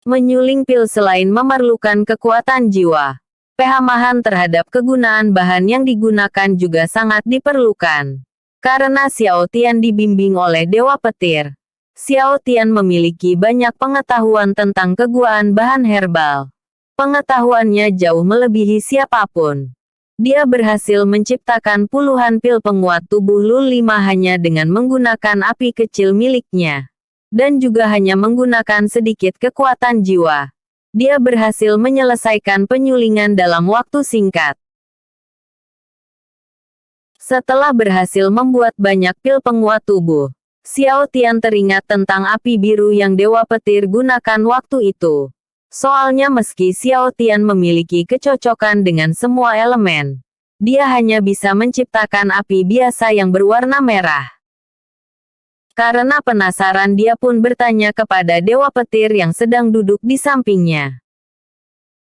Menyuling pil selain memerlukan kekuatan jiwa, pemahaman terhadap kegunaan bahan yang digunakan juga sangat diperlukan. Karena Xiao Tian dibimbing oleh Dewa Petir, Xiao Tian memiliki banyak pengetahuan tentang kegunaan bahan herbal. Pengetahuannya jauh melebihi siapapun. Dia berhasil menciptakan puluhan pil penguat tubuh Lul 5 hanya dengan menggunakan api kecil miliknya. Dan juga hanya menggunakan sedikit kekuatan jiwa. Dia berhasil menyelesaikan penyulingan dalam waktu singkat. Setelah berhasil membuat banyak pil penguat tubuh, Xiao Tian teringat tentang api biru yang Dewa Petir gunakan waktu itu. Soalnya meski Xiao Tian memiliki kecocokan dengan semua elemen, dia hanya bisa menciptakan api biasa yang berwarna merah. Karena penasaran dia pun bertanya kepada Dewa Petir yang sedang duduk di sampingnya.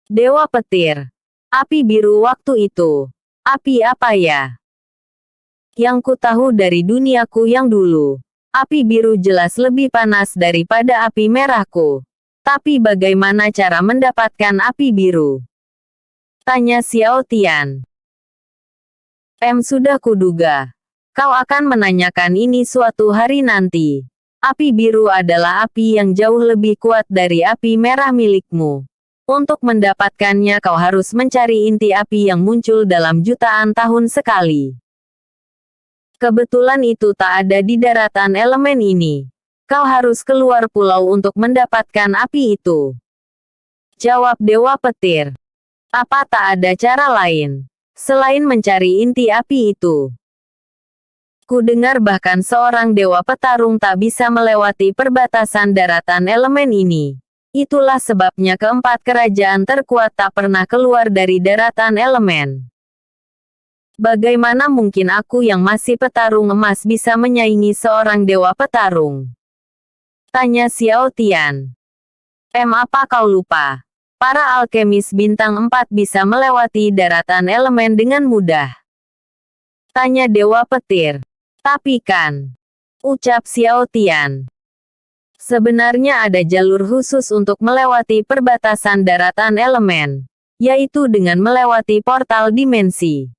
Dewa Petir, api biru waktu itu, api apa ya? Yang ku tahu dari duniaku yang dulu, api biru jelas lebih panas daripada api merahku. Tapi bagaimana cara mendapatkan api biru? Tanya Xiao Tian. Sudah kuduga. Kau akan menanyakan ini suatu hari nanti. Api biru adalah api yang jauh lebih kuat dari api merah milikmu. Untuk mendapatkannya kau harus mencari inti api yang muncul dalam jutaan tahun sekali. Kebetulan itu tak ada di daratan elemen ini. Kau harus keluar pulau untuk mendapatkan api itu. Jawab Dewa Petir. Apa tak ada cara lain selain mencari inti api itu? Ku dengar bahkan seorang dewa petarung tak bisa melewati perbatasan daratan elemen ini. Itulah sebabnya keempat kerajaan terkuat tak pernah keluar dari daratan elemen. Bagaimana mungkin aku yang masih petarung emas bisa menyaingi seorang dewa petarung? Tanya Xiao Tian. Apa kau lupa? Para alkemis bintang 4 bisa melewati daratan elemen dengan mudah. Tanya Dewa Petir. Tapi kan, ucap Xiao Tian. Sebenarnya ada jalur khusus untuk melewati perbatasan daratan elemen, yaitu dengan melewati portal dimensi.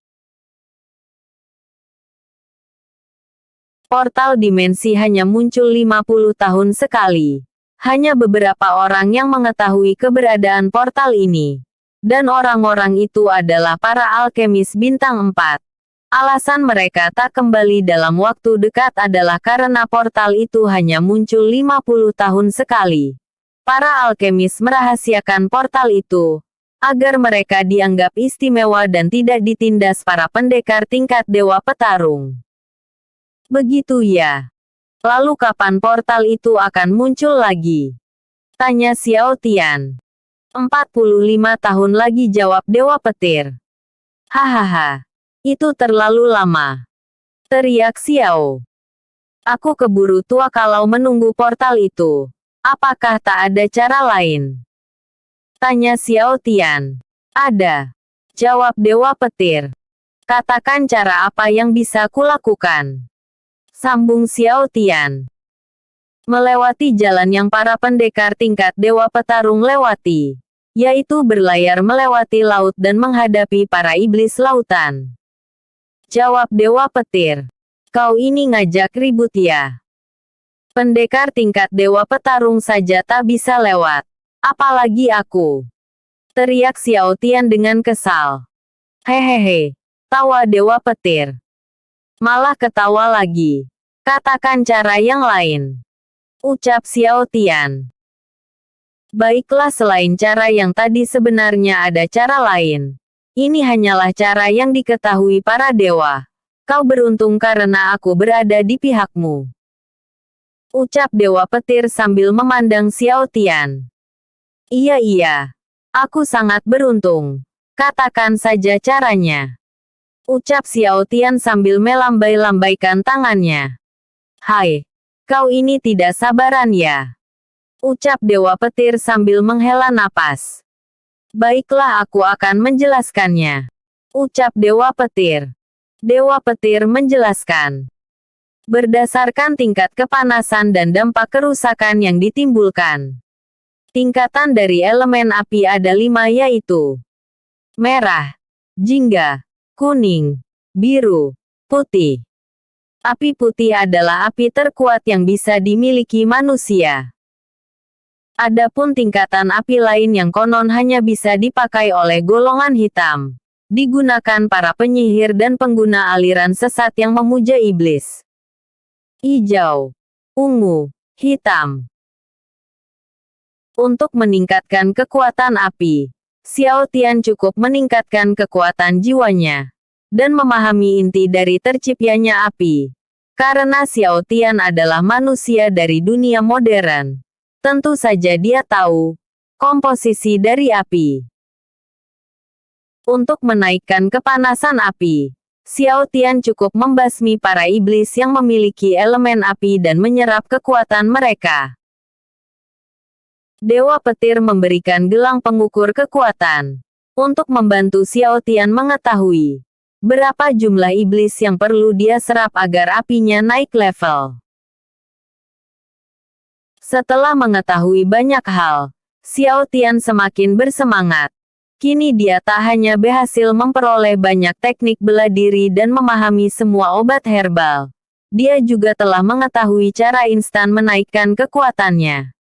Portal dimensi hanya muncul 50 tahun sekali. Hanya beberapa orang yang mengetahui keberadaan portal ini. Dan orang-orang itu adalah para alkemis bintang 4. Alasan mereka tak kembali dalam waktu dekat adalah karena portal itu hanya muncul 50 tahun sekali. Para alkemis merahasiakan portal itu, agar mereka dianggap istimewa dan tidak ditindas para pendekar tingkat dewa petarung. Begitu ya. Lalu kapan portal itu akan muncul lagi? Tanya Xiao Tian. 45 tahun lagi, jawab Dewa Petir. Hahaha. Itu terlalu lama. Teriak Xiao. Aku keburu tua kalau menunggu portal itu. Apakah tak ada cara lain? Tanya Xiao Tian. Ada. Jawab Dewa Petir. Katakan cara apa yang bisa kulakukan. Sambung Xiao Tian. Melewati jalan yang para pendekar tingkat dewa petarung lewati. Yaitu berlayar melewati laut dan menghadapi para iblis lautan. Jawab Dewa Petir. Kau ini ngajak ribut ya? Pendekar tingkat dewa petarung saja tak bisa lewat. Apalagi aku. Teriak Xiao Tian dengan kesal. Hehehe. Tawa Dewa Petir. Malah ketawa lagi. Katakan cara yang lain. Ucap Xiao Tian. Baiklah, selain cara yang tadi sebenarnya ada cara lain. Ini hanyalah cara yang diketahui para dewa. Kau beruntung karena aku berada di pihakmu. Ucap Dewa Petir sambil memandang Xiao Tian. Iya. Aku sangat beruntung. Katakan saja caranya. Ucap Xiao Tian sambil melambai-lambaikan tangannya. Hai. Kau ini tidak sabaran ya? Ucap Dewa Petir sambil menghela napas. Baiklah, aku akan menjelaskannya. Ucap Dewa Petir. Dewa Petir menjelaskan. Berdasarkan tingkat kepanasan dan dampak kerusakan yang ditimbulkan. Tingkatan dari elemen api ada 5 yaitu merah, jingga, kuning, biru, putih. Api putih adalah api terkuat yang bisa dimiliki manusia. Adapun tingkatan api lain yang konon hanya bisa dipakai oleh golongan hitam, digunakan para penyihir dan pengguna aliran sesat yang memuja iblis. Hijau, ungu, hitam. Untuk meningkatkan kekuatan api, Xiao Tian cukup meningkatkan kekuatan jiwanya dan memahami inti dari terciptanya api. Karena Xiao Tian adalah manusia dari dunia modern, tentu saja dia tahu komposisi dari api. Untuk menaikkan kepanasan api, Xiao Tian cukup membasmi para iblis yang memiliki elemen api dan menyerap kekuatan mereka. Dewa Petir memberikan gelang pengukur kekuatan untuk membantu Xiao Tian mengetahui berapa jumlah iblis yang perlu dia serap agar apinya naik level. Setelah mengetahui banyak hal, Xiao Tian semakin bersemangat. Kini dia tak hanya berhasil memperoleh banyak teknik bela diri dan memahami semua obat herbal. Dia juga telah mengetahui cara instan menaikkan kekuatannya.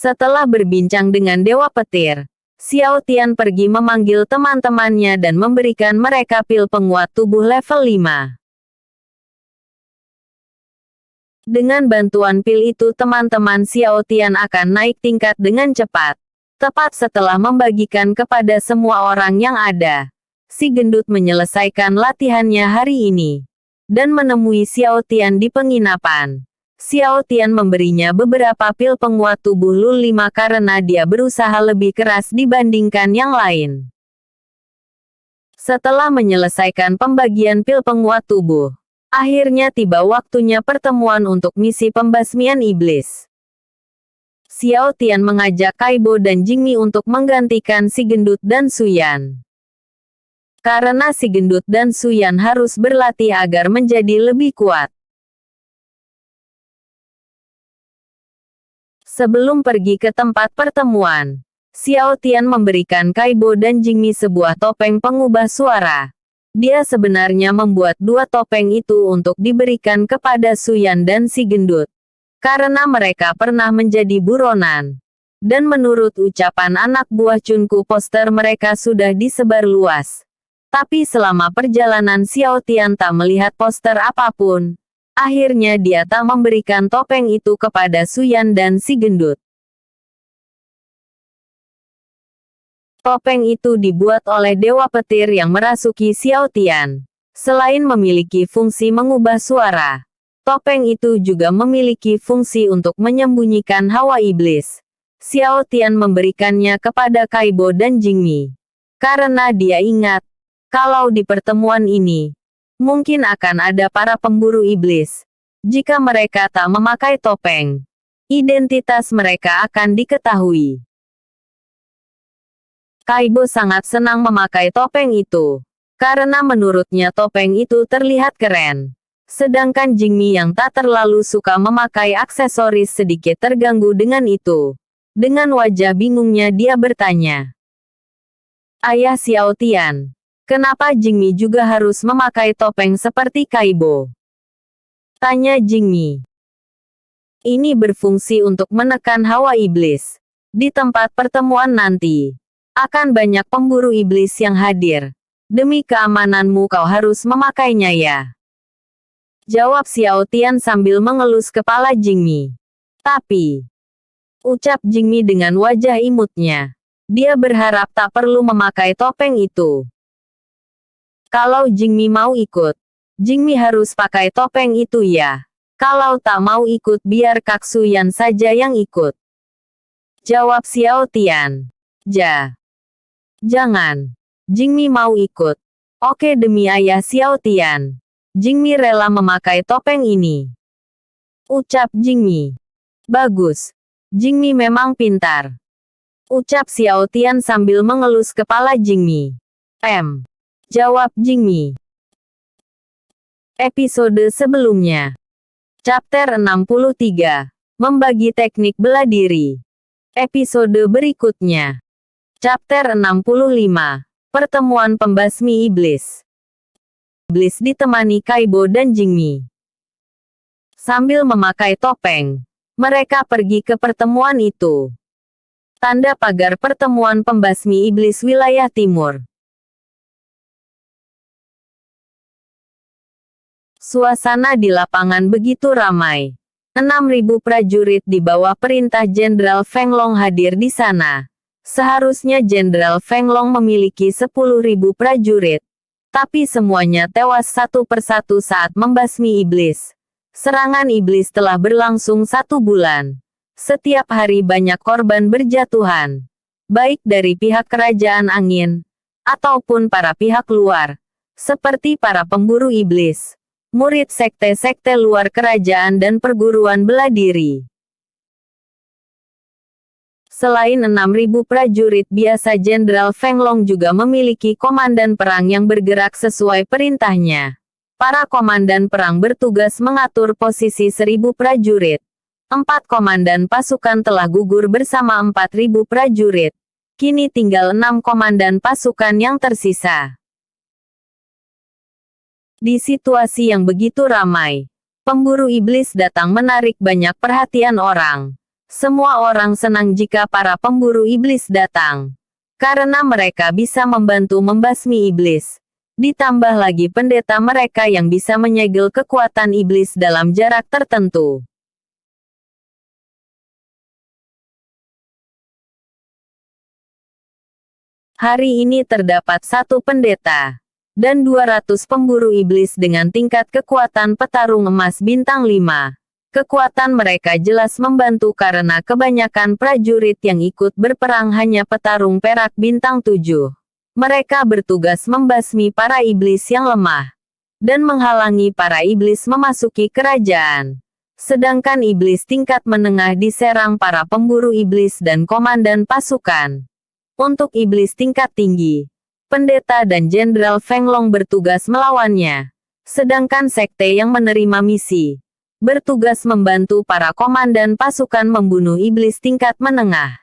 Setelah berbincang dengan Dewa Petir, Xiao Tian pergi memanggil teman-temannya dan memberikan mereka pil penguat tubuh level 5. Dengan bantuan pil itu teman-teman Xiao Tian akan naik tingkat dengan cepat. Tepat setelah membagikan kepada semua orang yang ada, si gendut menyelesaikan latihannya hari ini dan menemui Xiao Tian di penginapan. Xiao Tian memberinya beberapa pil penguat tubuh Lul 5 karena dia berusaha lebih keras dibandingkan yang lain. Setelah menyelesaikan pembagian pil penguat tubuh, akhirnya tiba waktunya pertemuan untuk misi pembasmian iblis. Xiao Tian mengajak Kaibo dan Jingmi untuk menggantikan si gendut dan Suyan. Karena si gendut dan Suyan harus berlatih agar menjadi lebih kuat. Sebelum pergi ke tempat pertemuan, Xiao Tian memberikan Kaibo dan Jingmi sebuah topeng pengubah suara. Dia sebenarnya membuat 2 topeng itu untuk diberikan kepada Suyan dan si gendut, karena mereka pernah menjadi buronan. Dan menurut ucapan anak buah Chunku, poster mereka sudah disebar luas. Tapi selama perjalanan Xiao Tian tak melihat poster apapun. Akhirnya dia tak memberikan topeng itu kepada Suyan dan si gendut. Topeng itu dibuat oleh Dewa Petir yang merasuki Xiao Tian. Selain memiliki fungsi mengubah suara, topeng itu juga memiliki fungsi untuk menyembunyikan hawa iblis. Xiao Tian memberikannya kepada Kaibo dan Jingmi. Karena dia ingat, kalau di pertemuan ini, mungkin akan ada para pemburu iblis. Jika mereka tak memakai topeng, identitas mereka akan diketahui. Kaibo sangat senang memakai topeng itu, karena menurutnya topeng itu terlihat keren. Sedangkan Jingmi yang tak terlalu suka memakai aksesoris sedikit terganggu dengan itu. Dengan wajah bingungnya dia bertanya, "Ayah Xiao Tian, kenapa Jingmi juga harus memakai topeng seperti Kaibo?" Tanya Jingmi. Ini berfungsi untuk menekan hawa iblis. Di tempat pertemuan nanti, akan banyak pemburu iblis yang hadir. Demi keamananmu kau harus memakainya ya. Jawab Xiao Tian sambil mengelus kepala Jingmi. Tapi, ucap Jingmi dengan wajah imutnya. Dia berharap tak perlu memakai topeng itu. Kalau Jingmi mau ikut, Jingmi harus pakai topeng itu ya. Kalau tak mau ikut biar Kak Suyan saja yang ikut. Jawab Xiao Tian. Jangan. Jingmi mau ikut. Oke demi ayah Xiao Tian. Jingmi rela memakai topeng ini. Ucap Jingmi. Bagus. Jingmi memang pintar. Ucap Xiao Tian sambil mengelus kepala Jingmi. Jawab Jingmi. Episode sebelumnya. Chapter 63. Membagi teknik bela diri. Episode berikutnya. Chapter 65. Pertemuan Pembasmi Iblis. Iblis ditemani Kaibo dan Jingmi. Sambil memakai topeng, mereka pergi ke pertemuan itu. Tanda pagar pertemuan pembasmi iblis wilayah timur. Suasana di lapangan begitu ramai. 6.000 prajurit di bawah perintah Jenderal Feng Long hadir di sana. Seharusnya Jenderal Feng Long memiliki 10.000 prajurit. Tapi semuanya tewas satu persatu saat membasmi iblis. Serangan iblis telah berlangsung 1 bulan. Setiap hari banyak korban berjatuhan. Baik dari pihak kerajaan angin, ataupun para pihak luar. Seperti para pemburu iblis, murid sekte-sekte luar kerajaan dan perguruan bela diri. Selain 6.000 prajurit biasa, Jenderal Feng Long juga memiliki komandan perang yang bergerak sesuai perintahnya. Para komandan perang bertugas mengatur posisi 1.000 prajurit. 4 komandan pasukan telah gugur bersama 4.000 prajurit. Kini tinggal 6 komandan pasukan yang tersisa. Di situasi yang begitu ramai, pemburu iblis datang menarik banyak perhatian orang. Semua orang senang jika para pemburu iblis datang, karena mereka bisa membantu membasmi iblis. Ditambah lagi pendeta mereka yang bisa menyegel kekuatan iblis dalam jarak tertentu. Hari ini terdapat 1 pendeta dan 200 pemburu iblis dengan tingkat kekuatan petarung emas bintang 5. Kekuatan mereka jelas membantu karena kebanyakan prajurit yang ikut berperang hanya petarung perak bintang 7. Mereka bertugas membasmi para iblis yang lemah dan menghalangi para iblis memasuki kerajaan. Sedangkan iblis tingkat menengah diserang para pemburu iblis dan komandan pasukan. Untuk iblis tingkat tinggi, pendeta dan Jenderal Feng Long bertugas melawannya. Sedangkan sekte yang menerima misi bertugas membantu para komandan pasukan membunuh iblis tingkat menengah.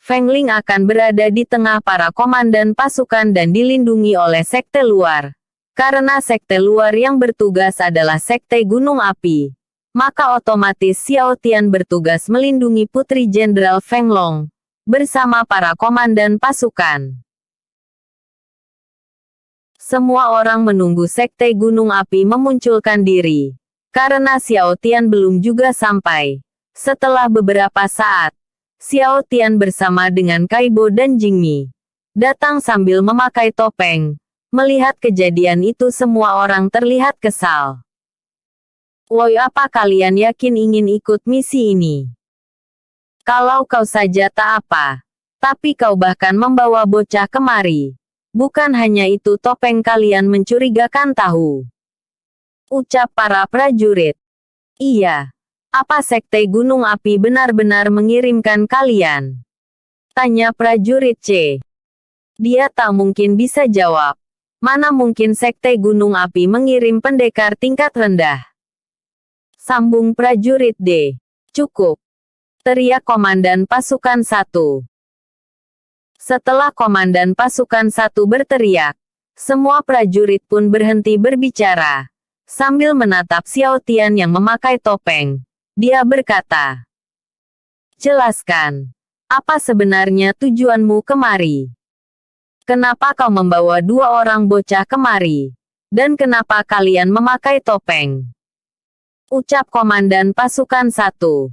Feng Ling akan berada di tengah para komandan pasukan dan dilindungi oleh sekte luar. Karena sekte luar yang bertugas adalah sekte Gunung Api, maka otomatis Xiao Tian bertugas melindungi Putri Jenderal Feng Long bersama para komandan pasukan. Semua orang menunggu sekte Gunung Api memunculkan diri, karena Xiao Tian belum juga sampai. Setelah beberapa saat, Xiao Tian bersama dengan Kaibo dan Jingmi datang sambil memakai topeng. Melihat kejadian itu semua orang terlihat kesal. Woi, apa kalian yakin ingin ikut misi ini? Kalau kau saja tak apa, tapi kau bahkan membawa bocah kemari. Bukan hanya itu, topeng kalian mencurigakan tahu. Ucap para prajurit. Iya. Apa sekte Gunung Api benar-benar mengirimkan kalian? Tanya prajurit C. Dia tak mungkin bisa jawab. Mana mungkin sekte Gunung Api mengirim pendekar tingkat rendah? Sambung prajurit D. Cukup. Teriak komandan pasukan 1. Setelah komandan pasukan 1 berteriak, semua prajurit pun berhenti berbicara. Sambil menatap Xiao Tian yang memakai topeng, dia berkata, "Jelaskan, apa sebenarnya tujuanmu kemari? Kenapa kau membawa 2 orang bocah kemari? Dan kenapa kalian memakai topeng?" Ucap komandan pasukan 1.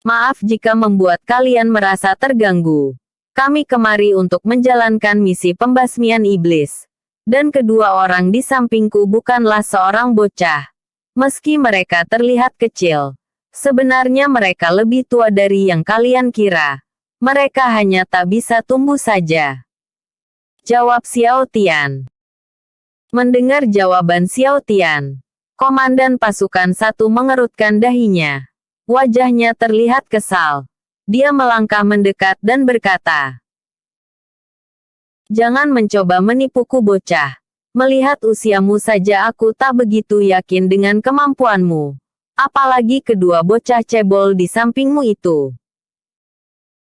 Maaf jika membuat kalian merasa terganggu. Kami kemari untuk menjalankan misi pembasmian iblis. Dan kedua orang di sampingku bukanlah seorang bocah. Meski mereka terlihat kecil, sebenarnya mereka lebih tua dari yang kalian kira. Mereka hanya tak bisa tumbuh saja. Jawab Xiao Tian. Mendengar jawaban Xiao Tian, komandan pasukan 1 mengerutkan dahinya. Wajahnya terlihat kesal. Dia melangkah mendekat dan berkata, "Jangan mencoba menipuku bocah. Melihat usiamu saja aku tak begitu yakin dengan kemampuanmu. Apalagi kedua bocah cebol di sampingmu itu.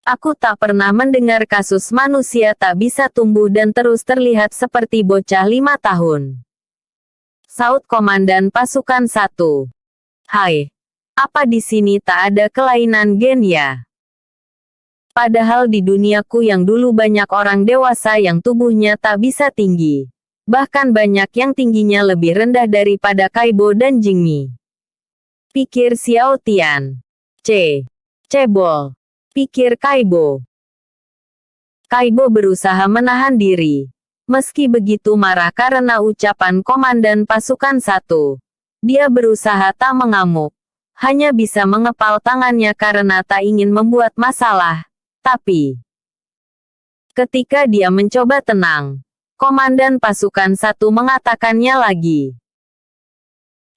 Aku tak pernah mendengar kasus manusia tak bisa tumbuh dan terus terlihat seperti bocah 5 tahun. Saut Komandan Pasukan 1. Hai. Apa di sini tak ada kelainan gen ya? Padahal di duniaku yang dulu banyak orang dewasa yang tubuhnya tak bisa tinggi. Bahkan banyak yang tingginya lebih rendah daripada Kaibo dan Jingmi. Pikir Xiao Tian. Cebol. Pikir Kaibo. Kaibo berusaha menahan diri. Meski begitu marah karena ucapan Komandan Pasukan 1. Dia berusaha tak mengamuk. Hanya bisa mengepal tangannya karena tak ingin membuat masalah. Tapi, ketika dia mencoba tenang, Komandan Pasukan 1 mengatakannya lagi.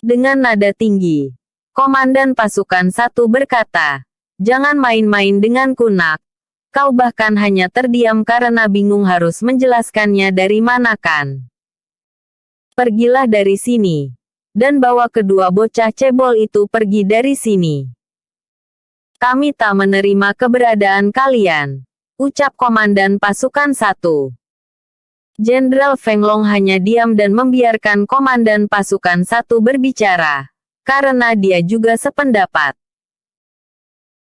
Dengan nada tinggi, Komandan Pasukan 1 berkata, "Jangan main-main denganku nak. Kau bahkan hanya terdiam karena bingung harus menjelaskannya dari mana kan. Pergilah dari sini. Dan bawa kedua bocah cebol itu pergi dari sini. Kami tak menerima keberadaan kalian," ucap Komandan Pasukan 1. Jenderal Feng Long hanya diam dan membiarkan Komandan Pasukan 1 berbicara, karena dia juga sependapat.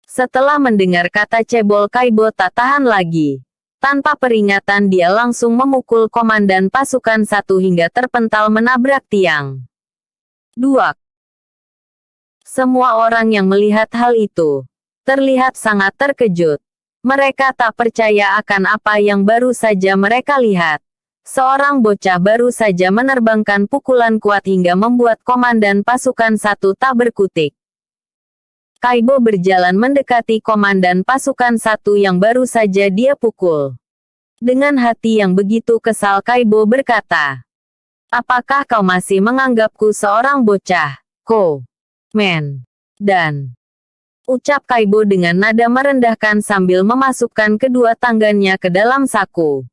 Setelah mendengar kata cebol, Kaibo tak tahan lagi. Tanpa peringatan dia langsung memukul Komandan Pasukan 1 hingga terpental menabrak tiang. Duak. Semua orang yang melihat hal itu terlihat sangat terkejut. Mereka tak percaya akan apa yang baru saja mereka lihat. Seorang bocah baru saja menerbangkan pukulan kuat hingga membuat Komandan Pasukan 1 tak berkutik. Kaibo berjalan mendekati Komandan Pasukan 1 yang baru saja dia pukul. Dengan hati yang begitu kesal Kaibo berkata, "Apakah kau masih menganggapku seorang bocah, men?" Dan ucap Kaibo dengan nada merendahkan sambil memasukkan kedua tangannya ke dalam saku.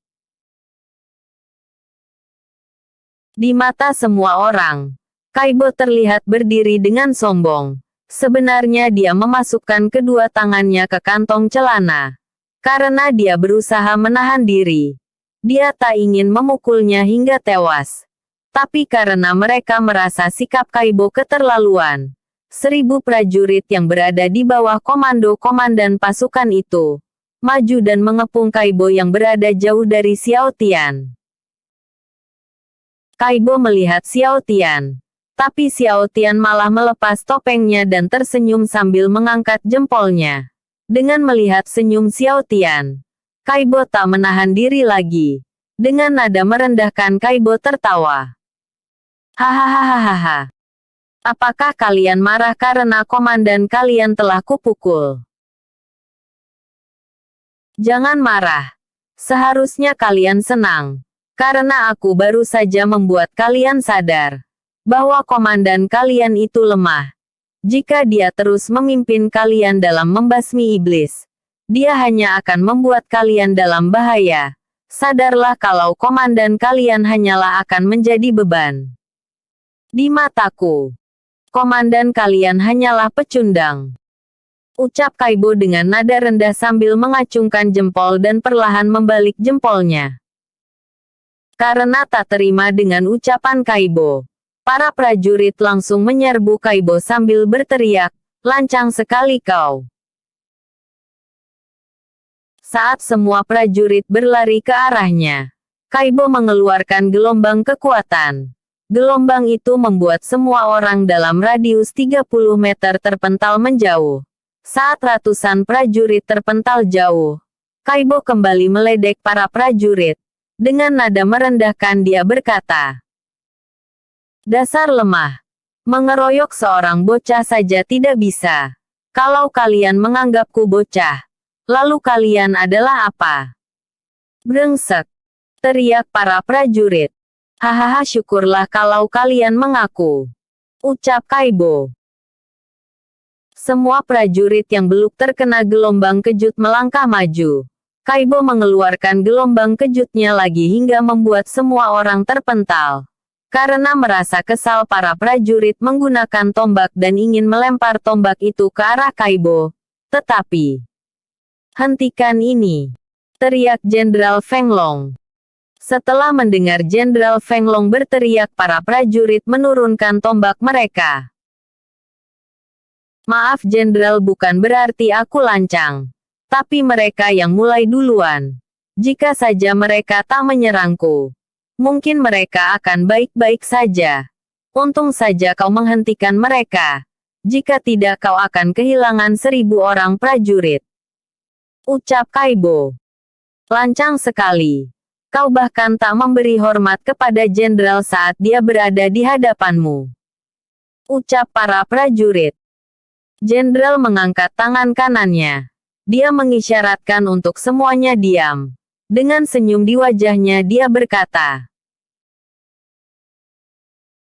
Di mata semua orang, Kaibo terlihat berdiri dengan sombong. Sebenarnya dia memasukkan kedua tangannya ke kantong celana. Karena dia berusaha menahan diri. Dia tak ingin memukulnya hingga tewas. Tapi karena mereka merasa sikap Kaibo keterlaluan, 1.000 prajurit yang berada di bawah komando komandan pasukan itu maju dan mengepung Kaibo yang berada jauh dari Xiao Tian. Kaibo melihat Xiao Tian. Tapi Xiao Tian malah melepas topengnya dan tersenyum sambil mengangkat jempolnya. Dengan melihat senyum Xiao Tian, Kaibo tak menahan diri lagi. Dengan nada merendahkan Kaibo tertawa. "Hahaha. Apakah kalian marah karena komandan kalian telah kupukul? Jangan marah. Seharusnya kalian senang. Karena aku baru saja membuat kalian sadar bahwa komandan kalian itu lemah. Jika dia terus memimpin kalian dalam membasmi iblis, dia hanya akan membuat kalian dalam bahaya. Sadarlah kalau komandan kalian hanyalah akan menjadi beban. Di mataku, komandan kalian hanyalah pecundang," ucap Kaibo dengan nada rendah sambil mengacungkan jempol dan perlahan membalik jempolnya. Karena tak terima dengan ucapan Kaibo, para prajurit langsung menyerbu Kaibo sambil berteriak, "Lancang sekali kau!" Saat semua prajurit berlari ke arahnya, Kaibo mengeluarkan gelombang kekuatan. Gelombang itu membuat semua orang dalam radius 30 meter terpental menjauh. Saat ratusan prajurit terpental jauh, Kaibo kembali meledek para prajurit. Dengan nada merendahkan dia berkata, "Dasar lemah. Mengeroyok seorang bocah saja tidak bisa. Kalau kalian menganggapku bocah, lalu kalian adalah apa?" "Brengsek!" teriak para prajurit. "Hahaha, syukurlah kalau kalian mengaku," ucap Kaibo. Semua prajurit yang belum terkena gelombang kejut melangkah maju. Kaibo mengeluarkan gelombang kejutnya lagi hingga membuat semua orang terpental. Karena merasa kesal, para prajurit menggunakan tombak dan ingin melempar tombak itu ke arah Kaibo. Tetapi, "Hentikan ini!" teriak Jenderal Feng Long. Setelah mendengar Jenderal Feng Long berteriak, para prajurit menurunkan tombak mereka. "Maaf Jenderal, bukan berarti aku lancang. Tapi mereka yang mulai duluan. Jika saja mereka tak menyerangku, mungkin mereka akan baik-baik saja. Untung saja kau menghentikan mereka. Jika tidak kau akan kehilangan 1.000 orang prajurit," ucap Kaibo. "Lancang sekali. Kau bahkan tak memberi hormat kepada jenderal saat dia berada di hadapanmu," ucap para prajurit. Jenderal mengangkat tangan kanannya. Dia mengisyaratkan untuk semuanya diam. Dengan senyum di wajahnya dia berkata,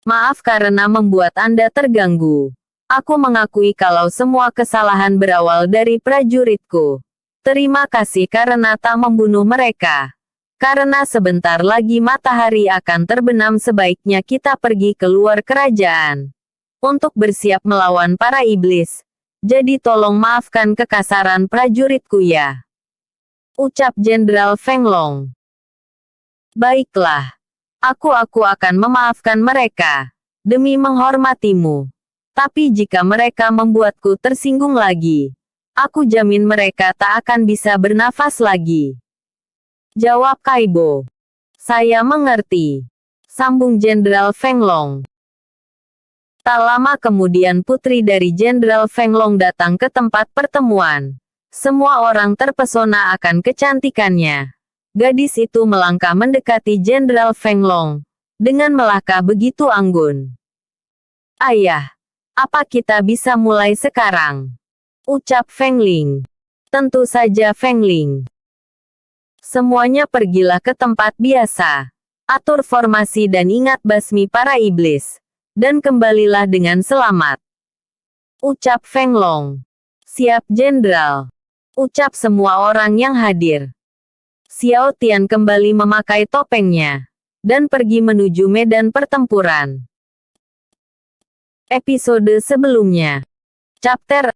"Maaf karena membuat Anda terganggu. Aku mengakui kalau semua kesalahan berawal dari prajuritku. Terima kasih karena tak membunuh mereka. Karena sebentar lagi matahari akan terbenam, sebaiknya kita pergi keluar kerajaan untuk bersiap melawan para iblis. Jadi tolong maafkan kekasaran prajuritku ya," ucap Jenderal Feng Long. "Baiklah. Aku akan memaafkan mereka. Demi menghormatimu. Tapi jika mereka membuatku tersinggung lagi, aku jamin mereka tak akan bisa bernafas lagi," jawab Kaibo. "Saya mengerti," sambung Jenderal Feng Long. Tak lama kemudian putri dari Jenderal Feng Long datang ke tempat pertemuan. Semua orang terpesona akan kecantikannya. Gadis itu melangkah mendekati Jenderal Feng Long dengan melangkah begitu anggun. "Ayah, apa kita bisa mulai sekarang?" ucap Feng Ling. "Tentu saja Feng Ling. Semuanya pergilah ke tempat biasa. Atur formasi dan ingat basmi para iblis. Dan kembalilah dengan selamat," ucap Feng Long. "Siap Jenderal," ucap semua orang yang hadir. Xiao Tian kembali memakai topengnya dan pergi menuju medan pertempuran. Episode sebelumnya. Chapter